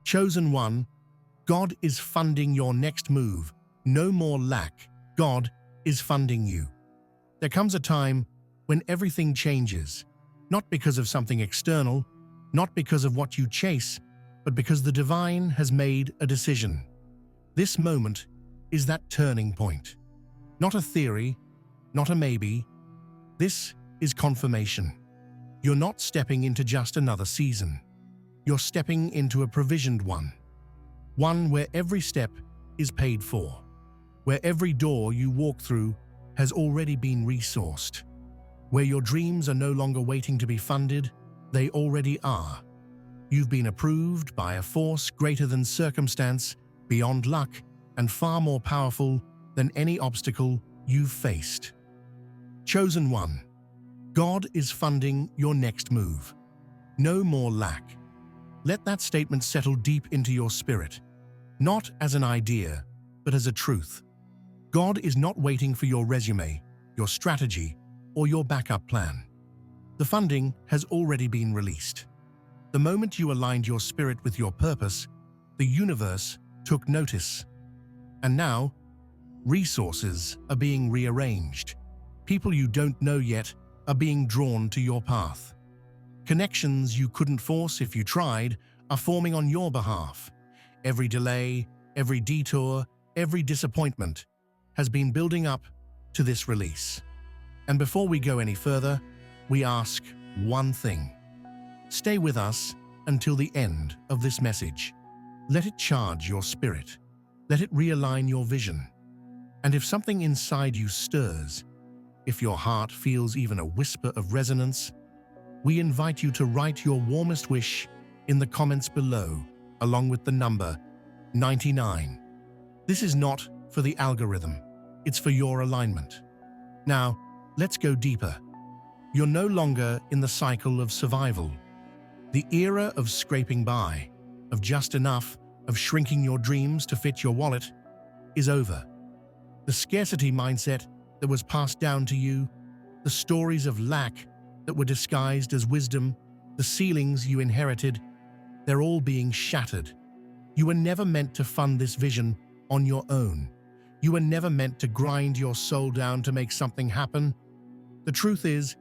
Chosen one, God is funding your next move. No more lack. God is funding you. There comes a time when everything changes, not because of something external, not because of what you chase, but because the divine has made a decision. This moment is that turning point. Not a theory, not a maybe. This is confirmation. You're not stepping into just another season. You're stepping into a provisioned one. One where every step is paid for, where every door you walk through has already been resourced, where your dreams are no longer waiting to be funded, they already are. You've been approved by a force greater than circumstance, beyond luck, and far more powerful than any obstacle you've faced. Chosen one, God is funding your next move. No more lack. Let that statement settle deep into your spirit, not as an idea, but as a truth. God is not waiting for your resume, your strategy, or your backup plan. The funding has already been released. The moment you aligned your spirit with your purpose, the universe took notice. And now, resources are being rearranged. People you don't know yet are being drawn to your path. Connections you couldn't force if you tried are forming on your behalf. Every delay, every detour, every disappointment has been building up to this release. And before we go any further, we ask one thing. Stay with us until the end of this message. Let it charge your spirit. Let it realign your vision. And if something inside you stirs, if your heart feels even a whisper of resonance, we invite you to write your warmest wish in the comments below, along with the number 99. This is not for the algorithm, it's for your alignment. Now, let's go deeper. You're no longer in the cycle of survival. The era of scraping by, of just enough, of shrinking your dreams to fit your wallet, is over. The scarcity mindset that was passed down to you, the stories of lack that were disguised as wisdom, the ceilings you inherited, they're all being shattered. You were never meant to fund this vision on your own. You were never meant to grind your soul down to make something happen. The truth is,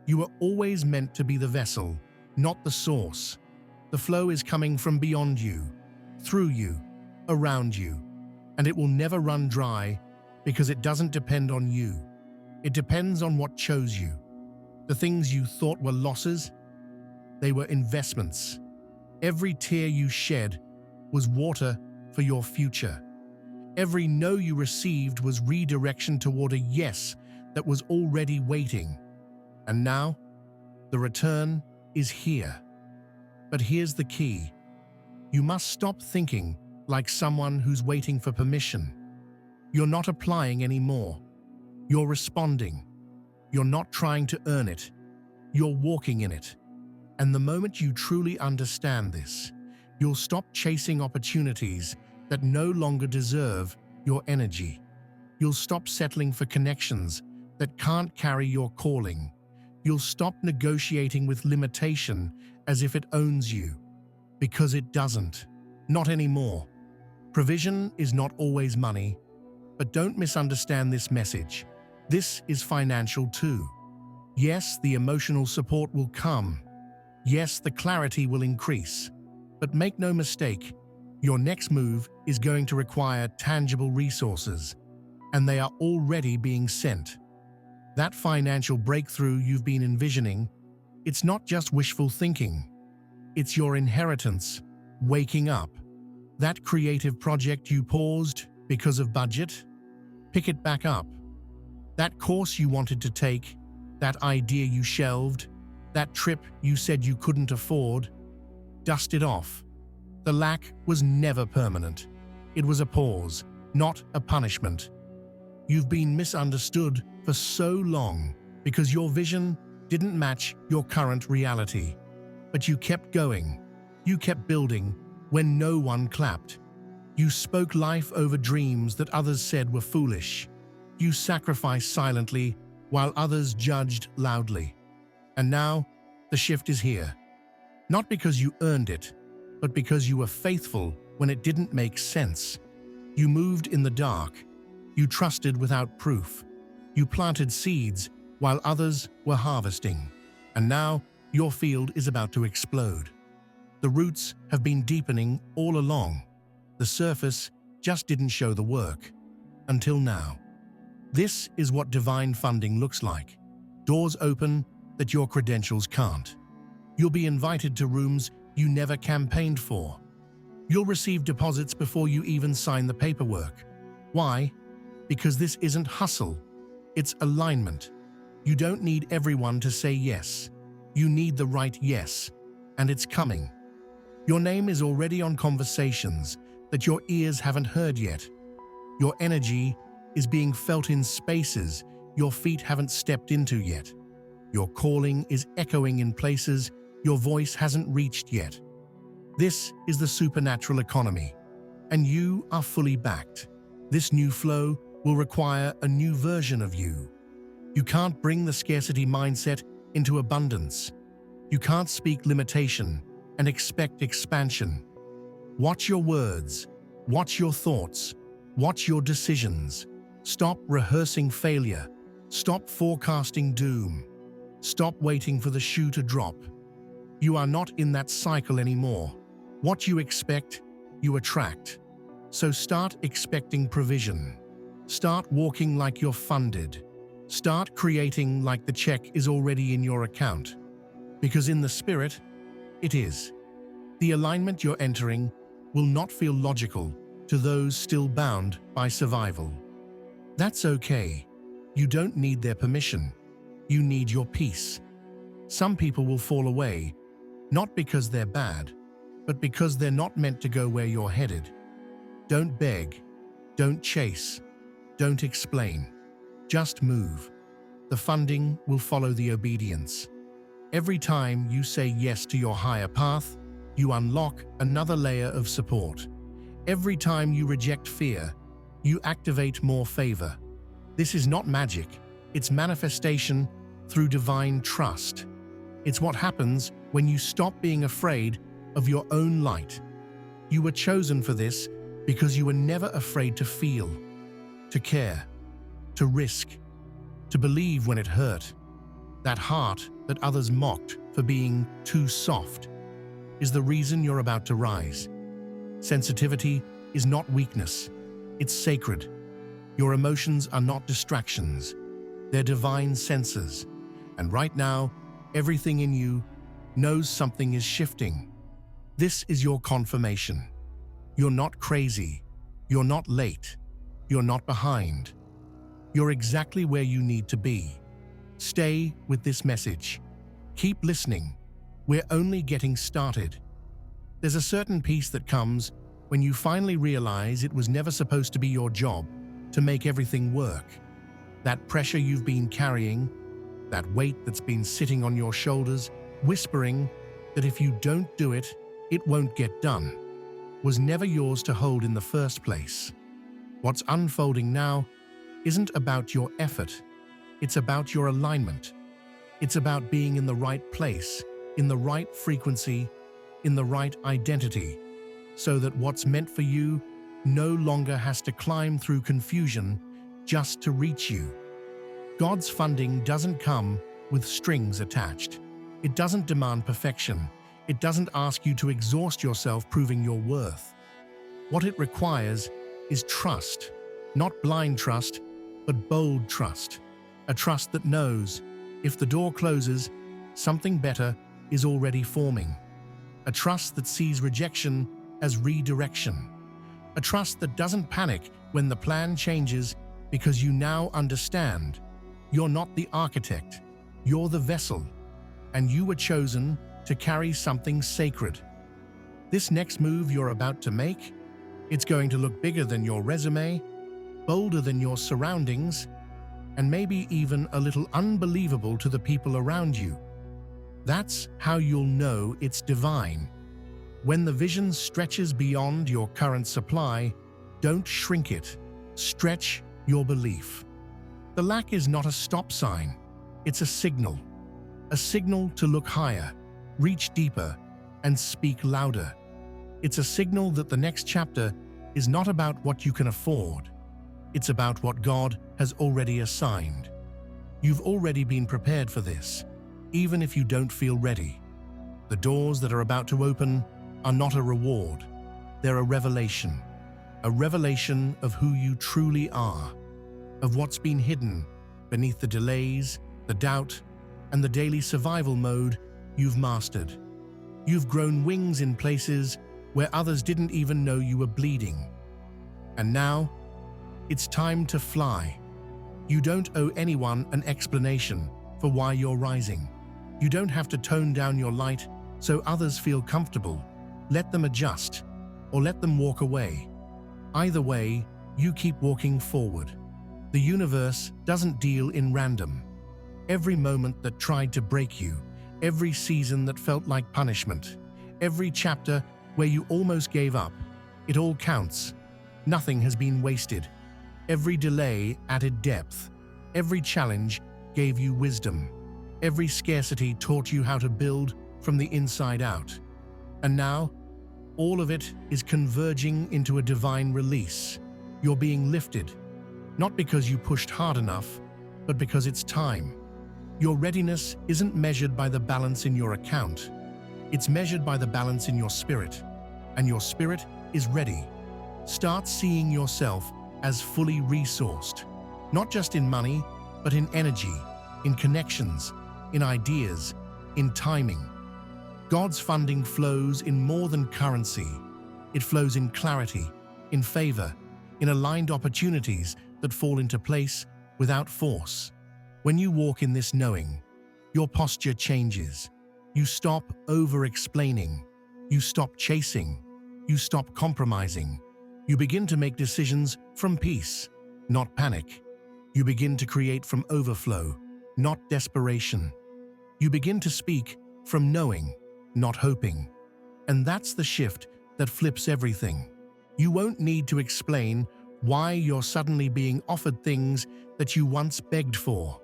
you were always meant to be the vessel, not the source. The flow is coming from beyond you, through you, around you, and it will never run dry because it doesn't depend on you. It depends on what chose you. The things you thought were losses, they were investments. Every tear you shed was water for your future. Every no you received was redirection toward a yes that was already waiting. And now, the return is here. But here's the key. You must stop thinking like someone who's waiting for permission. You're not applying anymore. You're responding. You're not trying to earn it. You're walking in it. And the moment you truly understand this, you'll stop chasing opportunities that no longer deserve your energy. You'll stop settling for connections that can't carry your calling. You'll stop negotiating with limitation as if it owns you, because it doesn't. Not anymore. Provision is not always money, but don't misunderstand this message. This is financial too. Yes, the emotional support will come. Yes, the clarity will increase. But make no mistake, your next move is going to require tangible resources, and they are already being sent. That financial breakthrough you've been envisioning, it's not just wishful thinking. It's your inheritance, waking up. That creative project you paused because of budget, pick it back up. That course you wanted to take, that idea you shelved, that trip you said you couldn't afford, dust it off. The lack was never permanent. It was a pause, not a punishment. You've been misunderstood for so long because your vision didn't match your current reality. But you kept going. You kept building when no one clapped. You spoke life over dreams that others said were foolish. You sacrificed silently while others judged loudly. And now, the shift is here. Not because you earned it, but because you were faithful when it didn't make sense. You moved in the dark. You trusted without proof. You planted seeds while others were harvesting. And now your field is about to explode. The roots have been deepening all along. The surface just didn't show the work. Until now. This is what divine funding looks like. Doors open that your credentials can't. You'll be invited to rooms you never campaigned for. You'll receive deposits before you even sign the paperwork. Why? Because this isn't hustle. It's alignment. You don't need everyone to say yes. You need the right yes, and it's coming. Your name is already on conversations that your ears haven't heard yet. Your energy is being felt in spaces your feet haven't stepped into yet. Your calling is echoing in places your voice hasn't reached yet. This is the supernatural economy, and you are fully backed. This new flow will require a new version of you. You can't bring the scarcity mindset into abundance. You can't speak limitation and expect expansion. Watch your words, watch your thoughts, watch your decisions. Stop rehearsing failure. Stop forecasting doom. Stop waiting for the shoe to drop. You are not in that cycle anymore. What you expect, you attract. So start expecting provision. Start walking like you're funded. Start creating like the check is already in your account. Because in the spirit, it is. The alignment you're entering will not feel logical to those still bound by survival. That's okay. You don't need their permission. You need your peace. Some people will fall away, not because they're bad, but because they're not meant to go where you're headed. Don't beg. Don't chase. Don't explain. Just move. The funding will follow the obedience. Every time you say yes to your higher path, you unlock another layer of support. Every time you reject fear, you activate more favor. This is not magic. It's manifestation through divine trust. It's what happens when you stop being afraid of your own light. You were chosen for this because you were never afraid to feel, to care, to risk, to believe when it hurt. That heart that others mocked for being too soft is the reason you're about to rise. Sensitivity is not weakness. It's sacred. Your emotions are not distractions. They're divine sensors. And right now, everything in you knows something is shifting. This is your confirmation. You're not crazy. You're not late. You're not behind. You're exactly where you need to be. Stay with this message. Keep listening. We're only getting started. There's a certain peace that comes when you finally realize it was never supposed to be your job to make everything work. That pressure you've been carrying, that weight that's been sitting on your shoulders, whispering that if you don't do it, it won't get done, was never yours to hold in the first place. What's unfolding now isn't about your effort. It's about your alignment. It's about being in the right place, in the right frequency, in the right identity, so that what's meant for you no longer has to climb through confusion just to reach you. God's funding doesn't come with strings attached. It doesn't demand perfection. It doesn't ask you to exhaust yourself proving your worth. What it requires is trust, not blind trust, but bold trust. A trust that knows, if the door closes, something better is already forming. A trust that sees rejection as redirection. A trust that doesn't panic when the plan changes because you now understand. You're not the architect, you're the vessel, and you were chosen to carry something sacred. This next move you're about to make, it's going to look bigger than your resume, bolder than your surroundings, and maybe even a little unbelievable to the people around you. That's how you'll know it's divine. When the vision stretches beyond your current supply, don't shrink it. Stretch your belief. The lack is not a stop sign. It's a signal to look higher, reach deeper, and speak louder. It's a signal that the next chapter is not about what you can afford. It's about what God has already assigned. You've already been prepared for this, even if you don't feel ready. The doors that are about to open are not a reward. They're a revelation of who you truly are, of what's been hidden beneath the delays, the doubt, and the daily survival mode you've mastered. You've grown wings in places where others didn't even know you were bleeding. And now, it's time to fly. You don't owe anyone an explanation for why you're rising. You don't have to tone down your light so others feel comfortable. Let them adjust, or let them walk away. Either way, you keep walking forward. The universe doesn't deal in random. Every moment that tried to break you, every season that felt like punishment, every chapter where you almost gave up, it all counts. Nothing has been wasted. Every delay added depth. Every challenge gave you wisdom. Every scarcity taught you how to build from the inside out. And now, all of it is converging into a divine release. You're being lifted, not because you pushed hard enough, but because it's time. Your readiness isn't measured by the balance in your account. It's measured by the balance in your spirit. And your spirit is ready. Start seeing yourself as fully resourced, not just in money, but in energy, in connections, in ideas, in timing. God's funding flows in more than currency. It flows in clarity, in favor, in aligned opportunities that fall into place without force. When you walk in this knowing, your posture changes. You stop over-explaining. You stop chasing. You stop compromising. You begin to make decisions from peace, not panic. You begin to create from overflow, not desperation. You begin to speak from knowing, not hoping. And that's the shift that flips everything. You won't need to explain why you're suddenly being offered things that you once begged for.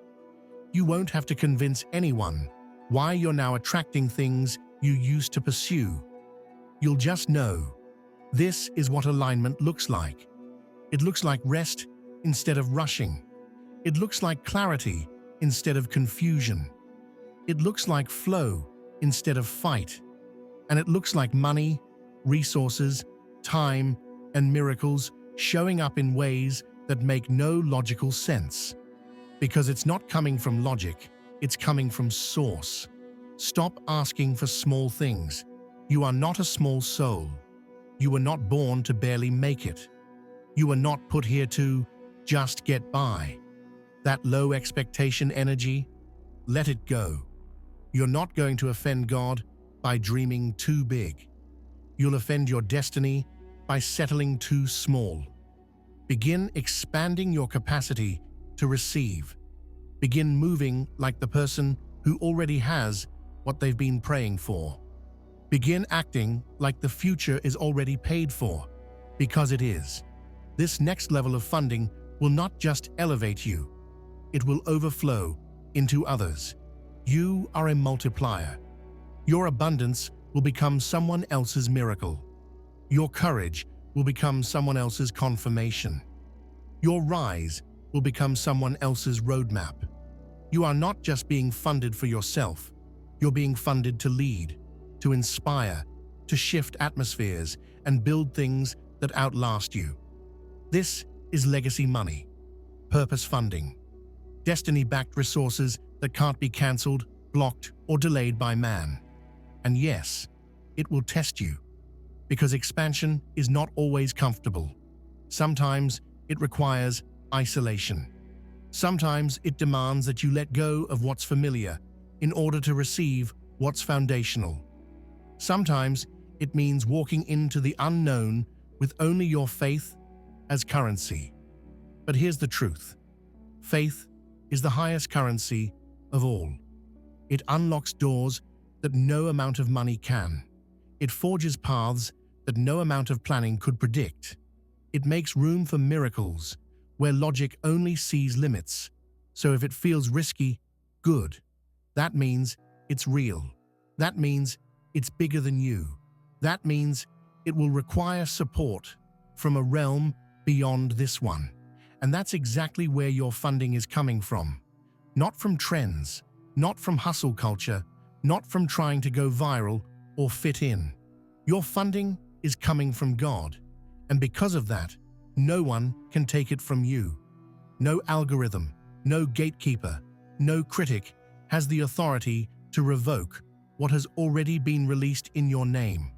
You won't have to convince anyone why you're now attracting things you used to pursue. You'll just know. This is what alignment looks like. It looks like rest instead of rushing. It looks like clarity instead of confusion. It looks like flow instead of fight. And it looks like money, resources, time, and miracles showing up in ways that make no logical sense. Because it's not coming from logic, it's coming from source. Stop asking for small things. You are not a small soul. You were not born to barely make it. You were not put here to just get by. That low expectation energy, let it go. You're not going to offend God by dreaming too big. You'll offend your destiny by settling too small. Begin expanding your capacity to receive. Begin moving like the person who already has what they've been praying for. Begin acting like the future is already paid for, because it is. This next level of funding will not just elevate you, it will overflow into others. You are a multiplier. Your abundance will become someone else's miracle. Your courage will become someone else's confirmation. Your rise will become someone else's roadmap. You are not just being funded for yourself, you're being funded to lead, to inspire, to shift atmospheres and build things that outlast you. This is legacy money, purpose funding, destiny-backed resources that can't be cancelled, blocked, or delayed by man. And yes, it will test you, because expansion is not always comfortable. Sometimes it requires isolation. Sometimes it demands that you let go of what's familiar in order to receive what's foundational. Sometimes it means walking into the unknown with only your faith as currency. But here's the truth. Faith is the highest currency of all. It unlocks doors that no amount of money can. It forges paths that no amount of planning could predict. It makes room for miracles where logic only sees limits. So if it feels risky, good. That means it's real. That means it's bigger than you. That means It will require support from a realm beyond this one. And that's exactly where your funding is coming from. Not from trends, not from hustle culture, not from trying to go viral or fit in. Your funding is coming from God. And because of that, no one can take it from you. No algorithm, no gatekeeper, no critic has the authority to revoke what has already been released in your name.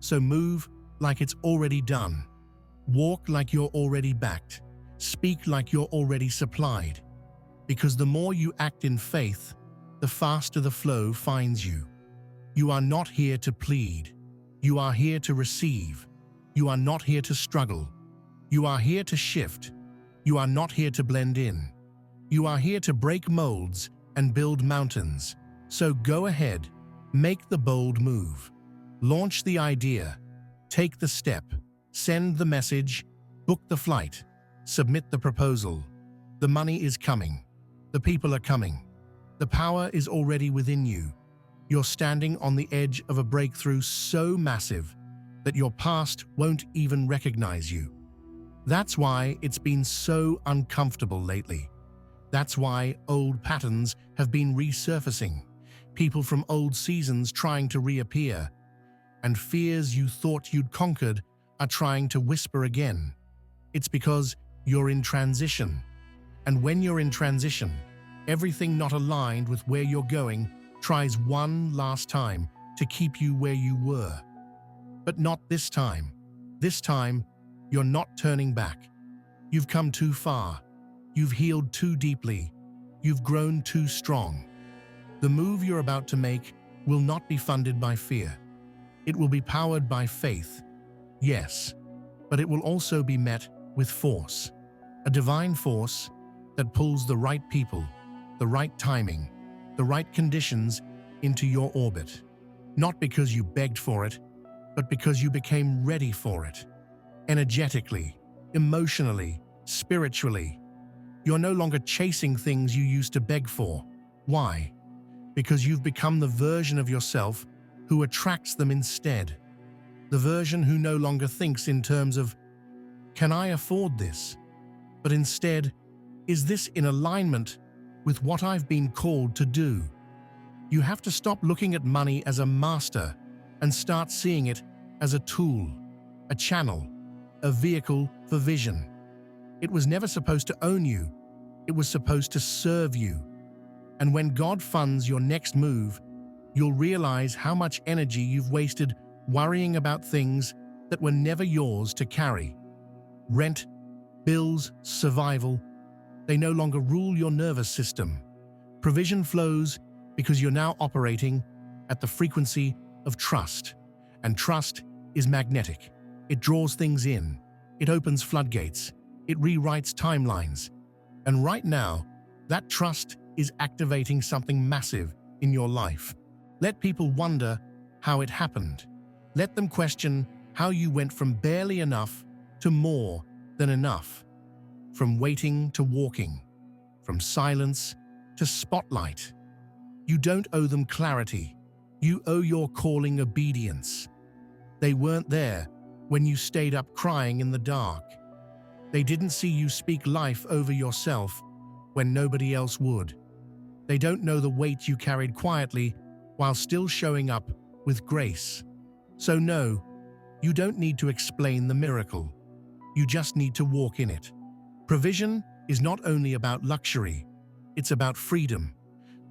So move like it's already done. Walk like you're already backed. Speak like you're already supplied. Because the more you act in faith, the faster the flow finds you. You are not here to plead. You are here to receive. You are not here to struggle. You are here to shift. You are not here to blend in. You are here to break molds and build mountains. So go ahead, make the bold move. Launch the idea. Take the step. Send the message. Book the flight. Submit the proposal. The money is coming. The people are coming. The power is already within you. You're standing on the edge of a breakthrough so massive that your past won't even recognize you. That's why it's been so uncomfortable lately. That's why old patterns have been resurfacing, people from old seasons trying to reappear, and fears you thought you'd conquered are trying to whisper again. It's because you're in transition. And when you're in transition, everything not aligned with where you're going tries one last time to keep you where you were. But not this time. This time, you're not turning back. You've come too far. You've healed too deeply. You've grown too strong. The move you're about to make will not be funded by fear. It will be powered by faith. Yes, but it will also be met with force. A divine force that pulls the right people, the right timing, the right conditions into your orbit. Not because you begged for it, but because you became ready for it. Energetically, emotionally, spiritually. You're no longer chasing things you used to beg for. Why? Because you've become the version of yourself who attracts them instead. The version who no longer thinks in terms of, can I afford this? But instead, is this in alignment with what I've been called to do? You have to stop looking at money as a master and start seeing it as a tool, a channel, a vehicle for vision. It was never supposed to own you. It was supposed to serve you. And when God funds your next move, you'll realize how much energy you've wasted worrying about things that were never yours to carry. Rent, bills, survival, they no longer rule your nervous system. Provision flows because you're now operating at the frequency of trust. And trust is magnetic. It draws things in. It opens floodgates. It rewrites timelines. And right now, that trust is activating something massive in your life. Let people wonder how it happened. Let them question how you went from barely enough to more than enough. From waiting to walking. From silence to spotlight. You don't owe them clarity. You owe your calling obedience. They weren't there when you stayed up crying in the dark. They didn't see you speak life over yourself when nobody else would. They don't know the weight you carried quietly while still showing up with grace. So no, you don't need to explain the miracle. You just need to walk in it. Provision is not only about luxury, it's about freedom.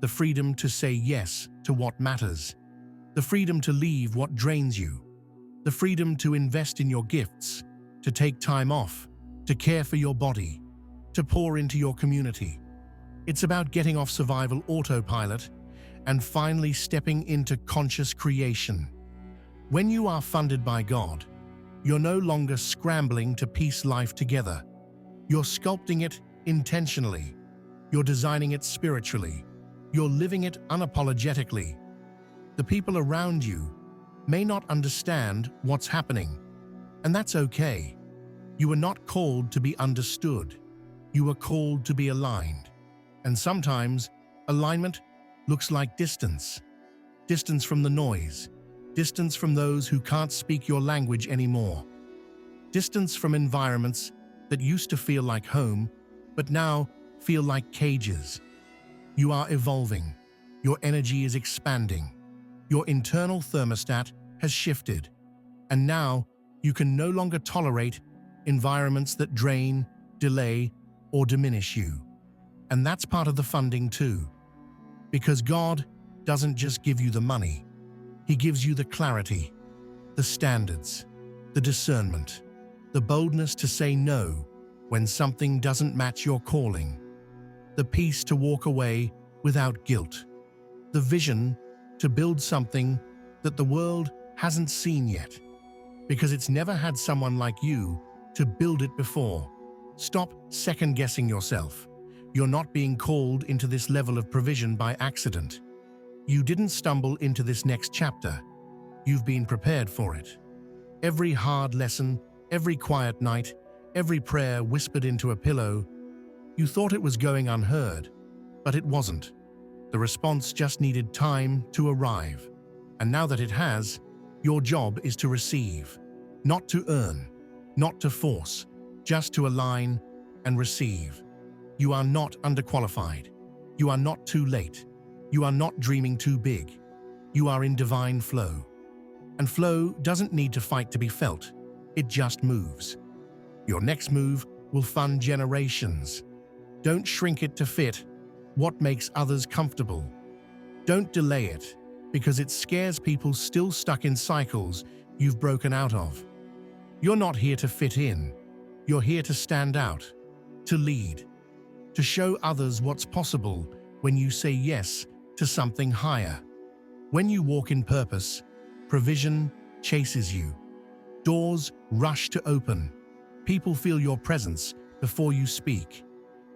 The freedom to say yes to what matters. The freedom to leave what drains you. The freedom to invest in your gifts, to take time off, to care for your body, to pour into your community. It's about getting off survival autopilot and finally stepping into conscious creation. When you are funded by God, you're no longer scrambling to piece life together. You're sculpting it intentionally. You're designing it spiritually. You're living it unapologetically. The people around you may not understand what's happening, and that's okay. You were not called to be understood. You were called to be aligned. And sometimes, alignment looks like distance. Distance from the noise. Distance from those who can't speak your language anymore. Distance from environments that used to feel like home, but now feel like cages. You are evolving. Your energy is expanding. Your internal thermostat has shifted. And now you can no longer tolerate environments that drain, delay, or diminish you. And that's part of the funding too. Because God doesn't just give you the money. He gives you the clarity, the standards, the discernment, the boldness to say no when something doesn't match your calling, the peace to walk away without guilt, the vision to build something that the world hasn't seen yet, because it's never had someone like you to build it before. Stop second-guessing yourself. You're not being called into this level of provision by accident. You didn't stumble into this next chapter. You've been prepared for it. Every hard lesson, every quiet night, every prayer whispered into a pillow, you thought it was going unheard, but it wasn't. The response just needed time to arrive. And now that it has, your job is to receive, not to earn, not to force, just to align and receive. You are not underqualified. You are not too late. You are not dreaming too big. You are in divine flow. And flow doesn't need to fight to be felt. It just moves. Your next move will fund generations. Don't shrink it to fit what makes others comfortable. Don't delay it because it scares people still stuck in cycles you've broken out of. You're not here to fit in. You're here to stand out, to lead, to show others what's possible when you say yes to something higher. When you walk in purpose, provision chases you. Doors rush to open. People feel your presence before you speak.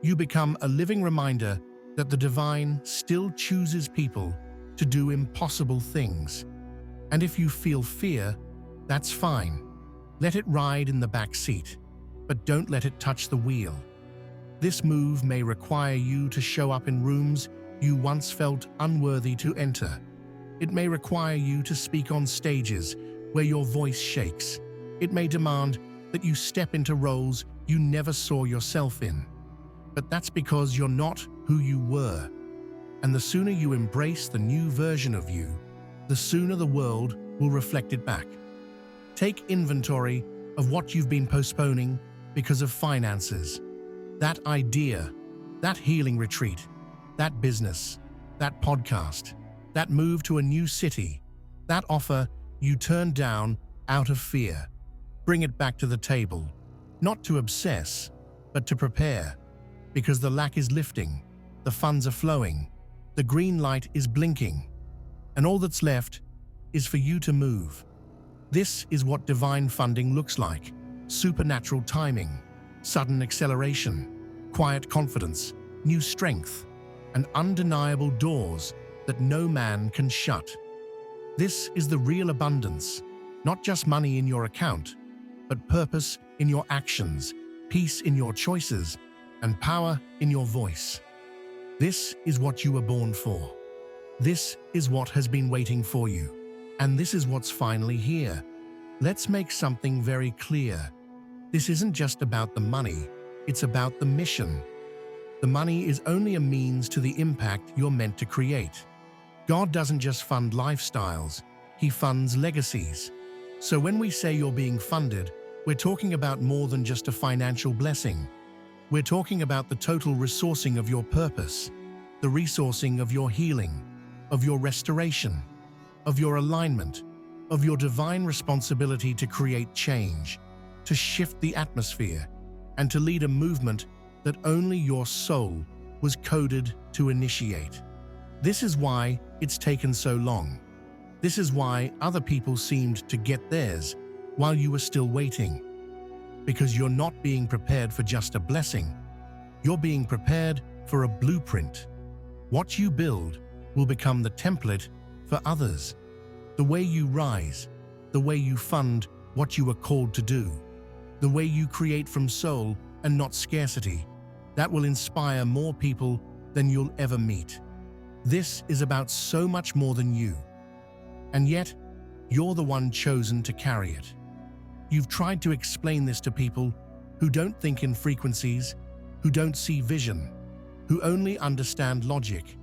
You become a living reminder that the divine still chooses people to do impossible things. And if you feel fear, that's fine. Let it ride in the back seat, but don't let it touch the wheel. This move may require you to show up in rooms you once felt unworthy to enter. It may require you to speak on stages where your voice shakes. It may demand that you step into roles you never saw yourself in. But that's because you're not who you were. And the sooner you embrace the new version of you, the sooner the world will reflect it back. Take inventory of what you've been postponing because of finances. That idea, that healing retreat, that business, that podcast, that move to a new city, that offer you turned down out of fear. Bring it back to the table, not to obsess, but to prepare. Because the lack is lifting, the funds are flowing, the green light is blinking, and all that's left is for you to move. This is what divine funding looks like: supernatural timing, sudden acceleration, quiet confidence, new strength, and undeniable doors that no man can shut. This is the real abundance, not just money in your account, but purpose in your actions, peace in your choices, and power in your voice. This is what you were born for. This is what has been waiting for you. And this is what's finally here. Let's make something very clear. This isn't just about the money, it's about the mission. The money is only a means to the impact you're meant to create. God doesn't just fund lifestyles, He funds legacies. So when we say you're being funded, we're talking about more than just a financial blessing. We're talking about the total resourcing of your purpose, the resourcing of your healing, of your restoration, of your alignment, of your divine responsibility to create change, to shift the atmosphere, and to lead a movement that only your soul was coded to initiate. This is why it's taken so long. This is why other people seemed to get theirs while you were still waiting. Because you're not being prepared for just a blessing. You're being prepared for a blueprint. What you build will become the template for others. The way you rise, the way you fund what you were called to do, the way you create from soul and not scarcity, that will inspire more people than you'll ever meet. This is about so much more than you. And yet, You're the one chosen to carry it. You've tried to explain this to people who don't think in frequencies, who don't see vision, who only understand logic.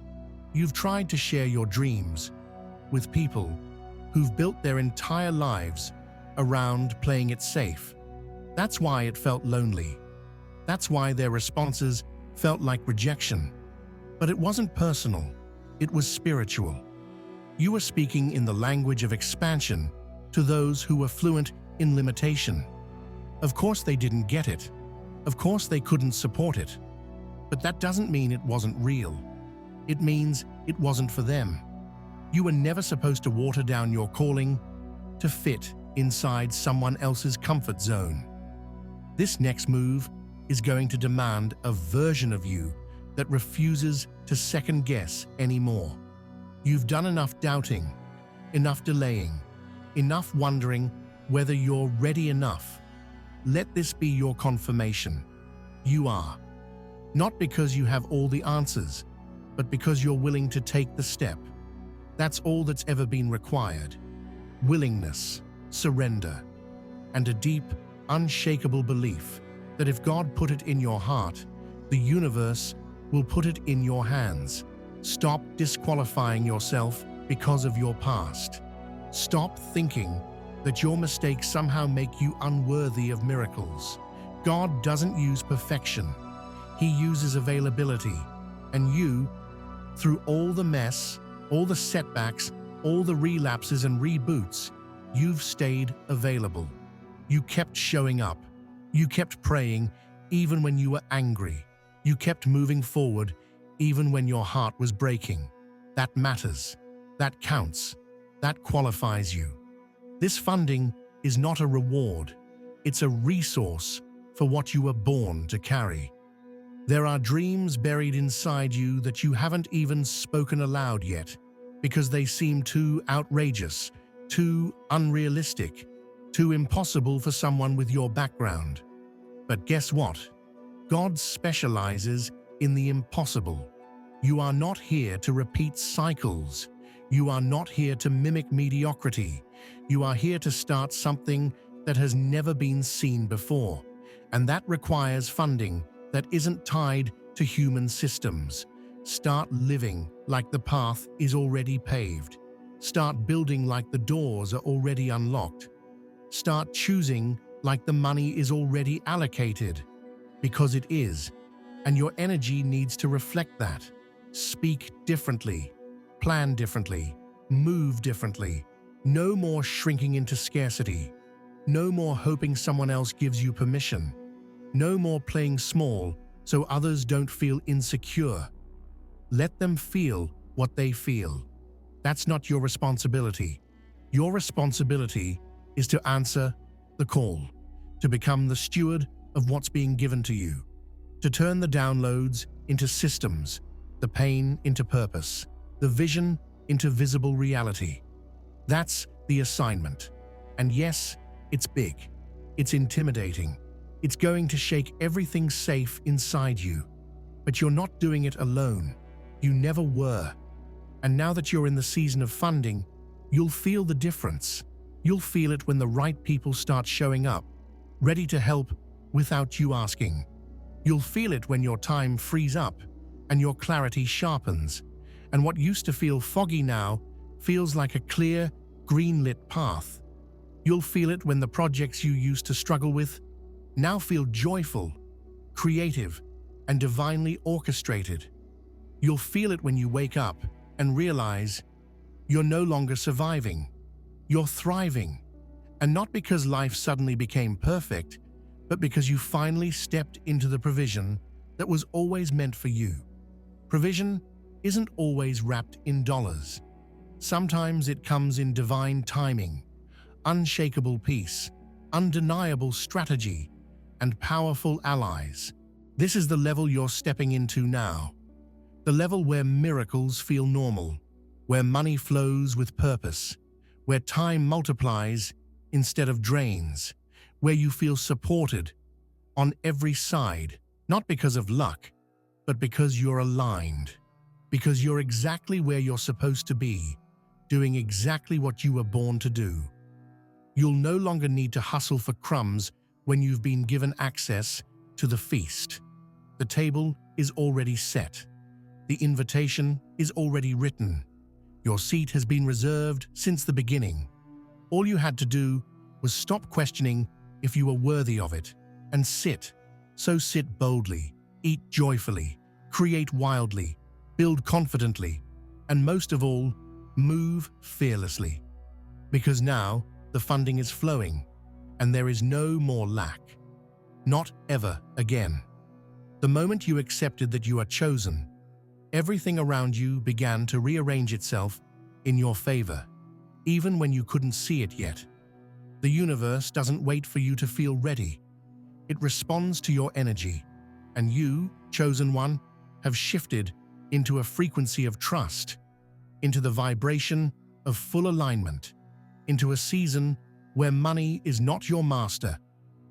You've tried to share your dreams with people who've built their entire lives around playing it safe. That's why it felt lonely. That's why their responses felt like rejection. But it wasn't personal, it was spiritual. You were speaking in the language of expansion to those who were fluent in limitation. Of course they didn't get it. Of course they couldn't support it. But that doesn't mean it wasn't real. It means it wasn't for them. You were never supposed to water down your calling to fit inside someone else's comfort zone. This next move is going to demand a version of you that refuses to second-guess anymore. You've done enough doubting, enough delaying, enough wondering whether you're ready enough. Let this be your confirmation. You are. Not because you have all the answers, but because you're willing to take the step. That's all that's ever been required. Willingness, surrender, and a deep, unshakable belief that if God put it in your heart, the universe will put it in your hands. Stop disqualifying yourself because of your past. Stop thinking that your mistakes somehow make you unworthy of miracles. God doesn't use perfection. He uses availability. And you, through all the mess, all the setbacks, all the relapses and reboots, you've stayed available. You kept showing up. You kept praying even when you were angry. You kept moving forward even when your heart was breaking. That matters. That counts. That qualifies you. This funding is not a reward. It's a resource for what you were born to carry. There are dreams buried inside you that you haven't even spoken aloud yet because they seem too outrageous, too unrealistic, too impossible for someone with your background. But guess what? God specializes in the impossible. You are not here to repeat cycles. You are not here to mimic mediocrity. You are here to start something that has never been seen before. And that requires funding that isn't tied to human systems. Start living like the path is already paved. Start building like the doors are already unlocked. Start choosing like the money is already allocated. Because it is. And your energy needs to reflect that. Speak differently. Plan differently. Move differently. No more shrinking into scarcity. No more hoping someone else gives you permission. No more playing small so others don't feel insecure. Let them feel what they feel. That's not your responsibility. Your responsibility is to answer the call, to become the steward of what's being given to you, to turn the downloads into systems, the pain into purpose, the vision into visible reality. That's the assignment. And yes, it's big. It's intimidating. It's going to shake everything safe inside you. But you're not doing it alone. You never were. And now that you're in the season of funding, you'll feel the difference. You'll feel it when the right people start showing up, ready to help without you asking. You'll feel it when your time frees up and your clarity sharpens, and what used to feel foggy now feels like a clear, green-lit path. You'll feel it when the projects you used to struggle with now feel joyful, creative, and divinely orchestrated. You'll feel it when you wake up and realize you're no longer surviving, you're thriving. And not because life suddenly became perfect, but because you finally stepped into the provision that was always meant for you. Provision isn't always wrapped in dollars. Sometimes it comes in divine timing, unshakable peace, undeniable strategy, and powerful allies. This is the level you're stepping into now. The level where miracles feel normal, where money flows with purpose, where time multiplies instead of drains, where you feel supported on every side, not because of luck, but because you're aligned, because you're exactly where you're supposed to be, doing exactly what you were born to do. You'll no longer need to hustle for crumbs when you've been given access to the feast. The table is already set. The invitation is already written. Your seat has been reserved since the beginning. All you had to do was stop questioning if you were worthy of it and sit. So sit boldly, eat joyfully, create wildly, build confidently, and most of all, move fearlessly. Because now the funding is flowing and there is no more lack. Not ever again. The moment you accepted that you are chosen, everything around you began to rearrange itself in your favor, even when you couldn't see it yet. The universe doesn't wait for you to feel ready. It responds to your energy, and you, chosen one, have shifted into a frequency of trust, into the vibration of full alignment, into a season where money is not your master,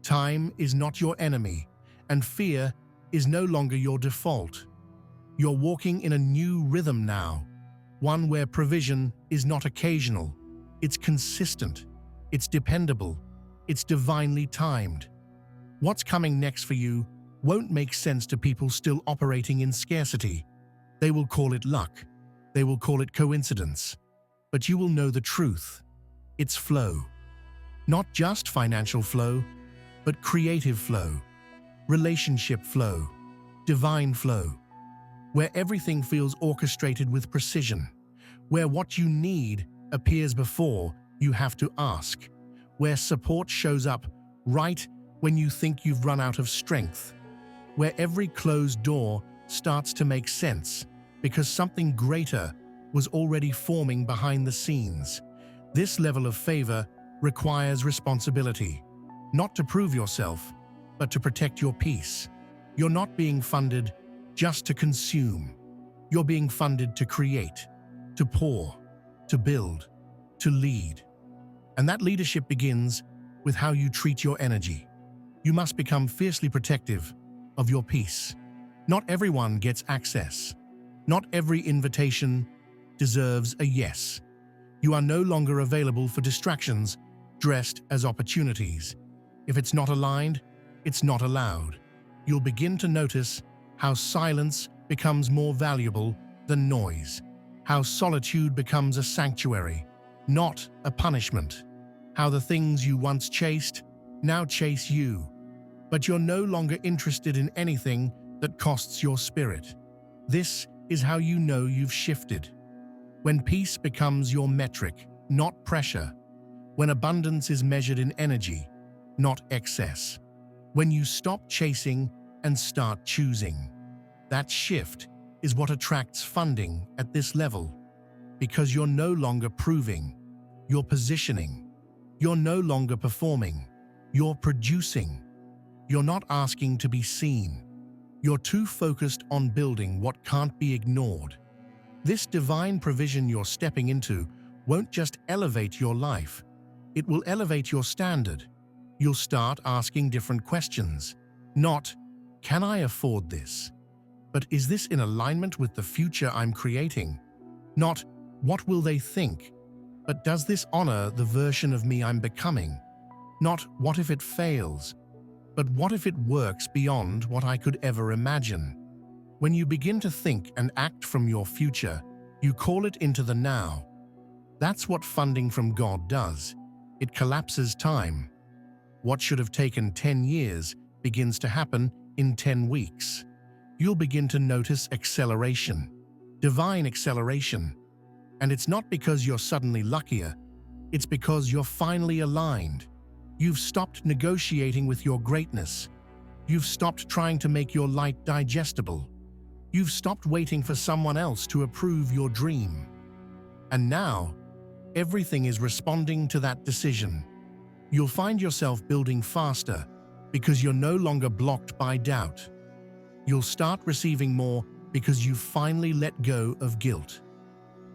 time is not your enemy, and fear is no longer your default. You're walking in a new rhythm now, one where provision is not occasional, it's consistent, it's dependable, it's divinely timed. What's coming next for you won't make sense to people still operating in scarcity. They will call it luck, they will call it coincidence, but you will know the truth. It's flow. Not just financial flow, but creative flow, relationship flow, divine flow, where everything feels orchestrated with precision, where what you need appears before you have to ask, where support shows up right when you think you've run out of strength, where every closed door starts to make sense because something greater was already forming behind the scenes. This level of favor requires responsibility, not to prove yourself, but to protect your peace. You're not being funded just to consume. You're being funded to create, to pour, to build, to lead. And that leadership begins with how you treat your energy. You must become fiercely protective of your peace. Not everyone gets access. Not every invitation deserves a yes. You are no longer available for distractions dressed as opportunities. If it's not aligned, it's not allowed. You'll begin to notice how silence becomes more valuable than noise, how solitude becomes a sanctuary, not a punishment, how the things you once chased now chase you, but you're no longer interested in anything that costs your spirit. This is how you know you've shifted. When peace becomes your metric, not pressure. When abundance is measured in energy, not excess. When you stop chasing and start choosing. That shift is what attracts funding at this level, because you're no longer proving, you're positioning. You're no longer performing, you're producing. You're not asking to be seen. You're too focused on building what can't be ignored. This divine provision you're stepping into won't just elevate your life, it will elevate your standard. You'll start asking different questions. Not, can I afford this? But is this in alignment with the future I'm creating? Not, what will they think? But does this honor the version of me I'm becoming? Not, what if it fails? But what if it works beyond what I could ever imagine? When you begin to think and act from your future, you call it into the now. That's what funding from God does. It collapses time. What should have taken 10 years begins to happen in 10 weeks. You'll begin to notice acceleration, divine acceleration. And it's not because you're suddenly luckier, it's because you're finally aligned. You've stopped negotiating with your greatness. You've stopped trying to make your light digestible. You've stopped waiting for someone else to approve your dream. And now, everything is responding to that decision. You'll find yourself building faster because you're no longer blocked by doubt. You'll start receiving more because you've finally let go of guilt.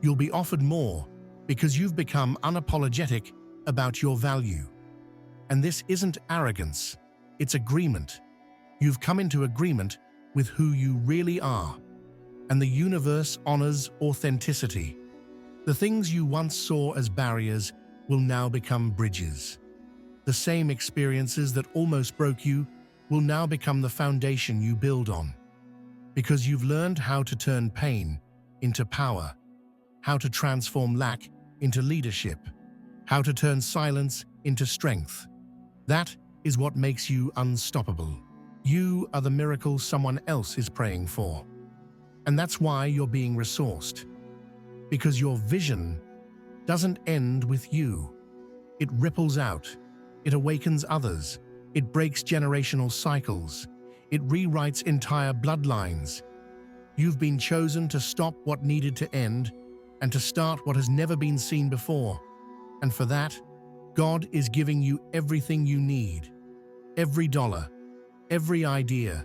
You'll be offered more because you've become unapologetic about your value. And this isn't arrogance, it's agreement. You've come into agreement with who you really are. And the universe honors authenticity. The things you once saw as barriers will now become bridges. The same experiences that almost broke you will now become the foundation you build on. Because you've learned how to turn pain into power, how to transform lack into leadership, how to turn silence into strength. That is what makes you unstoppable. You are the miracle someone else is praying for. And that's why you're being resourced. Because your vision doesn't end with you. It ripples out. It awakens others. It breaks generational cycles. It rewrites entire bloodlines. You've been chosen to stop what needed to end and to start what has never been seen before. And for that, God is giving you everything you need. Every dollar, every idea,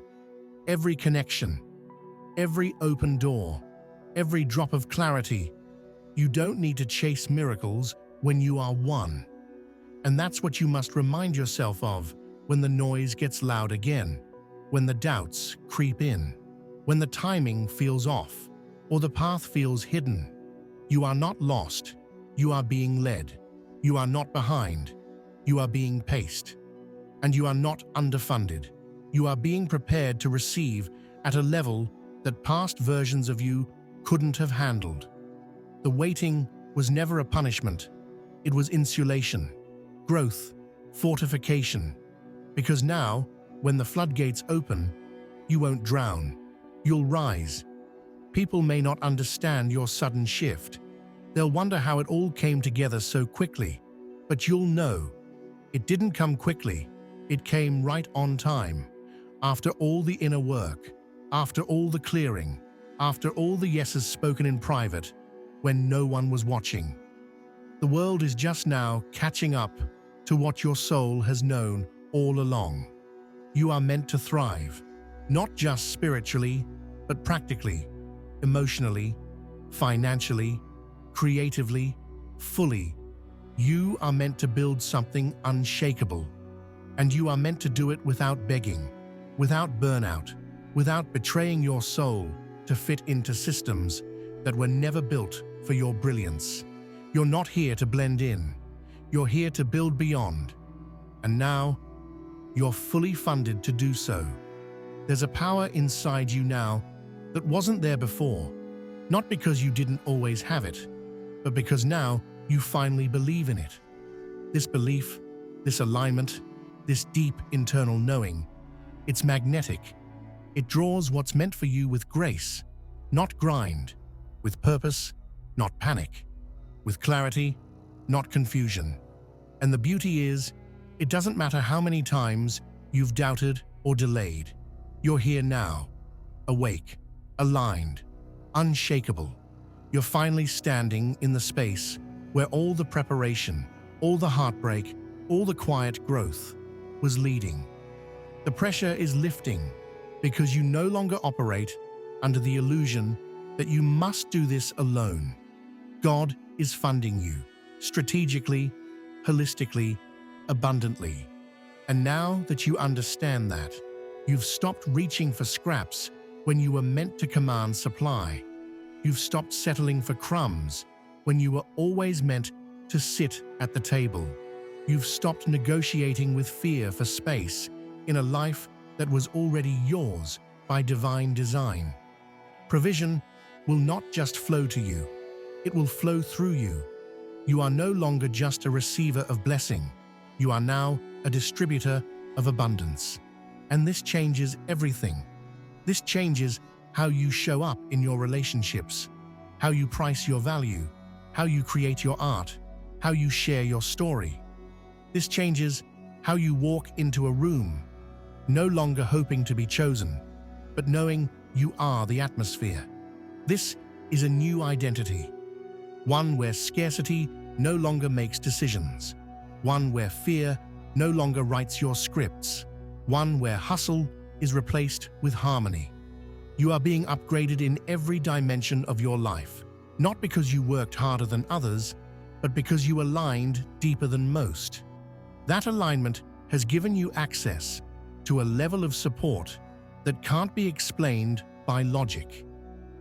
every connection, every open door, every drop of clarity. You don't need to chase miracles when you are one. And that's what you must remind yourself of when the noise gets loud again, when the doubts creep in, when the timing feels off, or the path feels hidden. You are not lost. You are being led. You are not behind. You are being paced. And you are not underfunded. You are being prepared to receive at a level that past versions of you couldn't have handled. The waiting was never a punishment. It was insulation, growth, fortification. Because now, when the floodgates open, you won't drown. You'll rise. People may not understand your sudden shift. They'll wonder how it all came together so quickly. But you'll know. It didn't come quickly. It came right on time. After all the inner work, after all the clearing, after all the yeses spoken in private, when no one was watching. The world is just now catching up to what your soul has known all along. You are meant to thrive, not just spiritually, but practically, emotionally, financially, creatively, fully. You are meant to build something unshakable, and you are meant to do it without begging, without burnout, without betraying your soul to fit into systems that were never built for your brilliance. You're not here to blend in. You're here to build beyond. And now, you're fully funded to do so. There's a power inside you now that wasn't there before, not because you didn't always have it, but because now you finally believe in it. This belief, this alignment, this deep internal knowing, it's magnetic. It draws what's meant for you with grace, not grind, with purpose, not panic, with clarity, not confusion. And the beauty is, it doesn't matter how many times you've doubted or delayed. You're here now, awake, aligned, unshakable. You're finally standing in the space where all the preparation, all the heartbreak, all the quiet growth was leading. The pressure is lifting because you no longer operate under the illusion that you must do this alone. God is funding you, strategically, holistically, abundantly. And now that you understand that, you've stopped reaching for scraps when you were meant to command supply. You've stopped settling for crumbs when you were always meant to sit at the table. You've stopped negotiating with fear for space in a life that was already yours by divine design. Provision will not just flow to you, it will flow through you. You are no longer just a receiver of blessing. You are now a distributor of abundance. And this changes everything. This changes how you show up in your relationships, how you price your value, how you create your art, how you share your story. This changes how you walk into a room, no longer hoping to be chosen, but knowing you are the atmosphere. This is a new identity, one where scarcity no longer makes decisions, one where fear no longer writes your scripts, one where hustle is replaced with harmony. You are being upgraded in every dimension of your life, not because you worked harder than others, but because you aligned deeper than most. That alignment has given you access to a level of support that can't be explained by logic,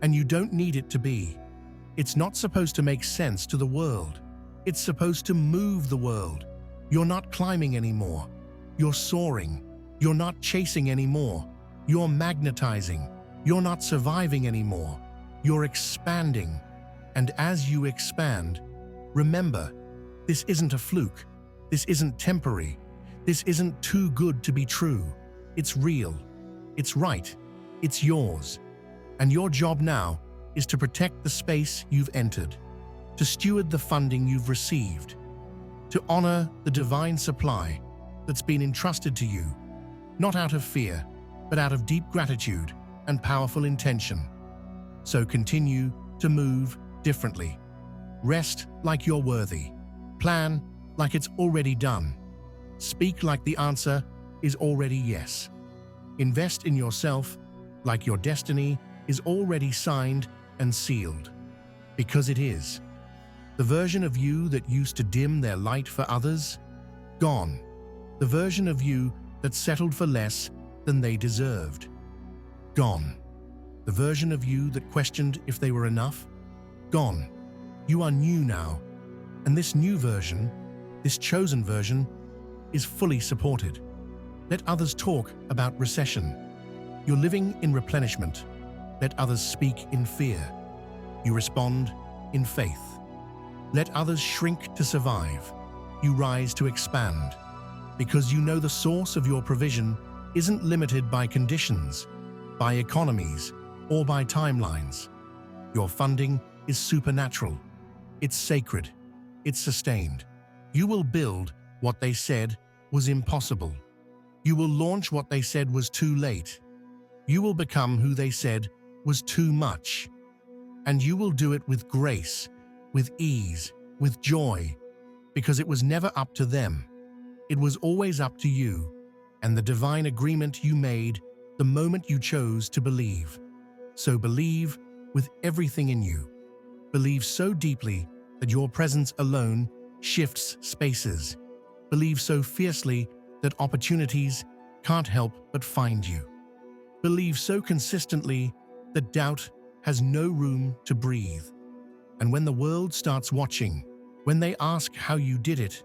and you don't need it to be. It's not supposed to make sense to the world. It's supposed to move the world. You're not climbing anymore. You're soaring. You're not chasing anymore. You're magnetizing. You're not surviving anymore. You're expanding. And as you expand, remember, this isn't a fluke. This isn't temporary. This isn't too good to be true. It's real. It's right. It's yours. And your job now is to protect the space you've entered, to steward the funding you've received, to honor the divine supply that's been entrusted to you, not out of fear, but out of deep gratitude and powerful intention. So continue to move differently. Rest like you're worthy. Plan like it's already done. Speak like the answer is already yes. Invest in yourself like your destiny is already signed and sealed. Because it is. The version of you that used to dim their light for others, gone. The version of you that settled for less than they deserved, gone. The version of you that questioned if they were enough, gone. You are new now, and this new version, this chosen version, is fully supported. Let others talk about recession. You're living in replenishment. Let others speak in fear. You respond in faith. Let others shrink to survive. You rise to expand. Because you know the source of your provision isn't limited by conditions, by economies, or by timelines. Your funding is supernatural. It's sacred. It's sustained. You will build what they said was impossible. You will launch what they said was too late. You will become who they said was too much. And you will do it with grace, with ease, with joy, because it was never up to them. It was always up to you, and the divine agreement you made the moment you chose to believe. So believe with everything in you. Believe so deeply that your presence alone shifts spaces. Believe so fiercely that opportunities can't help but find you. Believe so consistently that doubt has no room to breathe. And when the world starts watching, when they ask how you did it,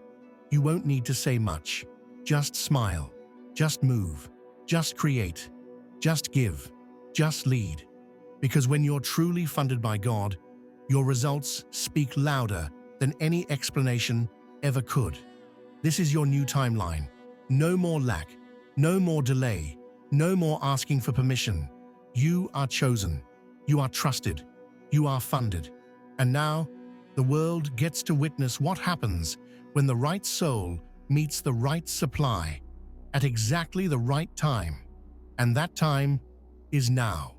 you won't need to say much. Just smile. Just move. Just create. Just give. Just lead. Because when you're truly funded by God, your results speak louder than any explanation ever could. This is your new timeline. No more lack. No more delay. No more asking for permission. You are chosen. You are trusted. You are funded. And now, the world gets to witness what happens when the right soul meets the right supply at exactly the right time. And that time is now.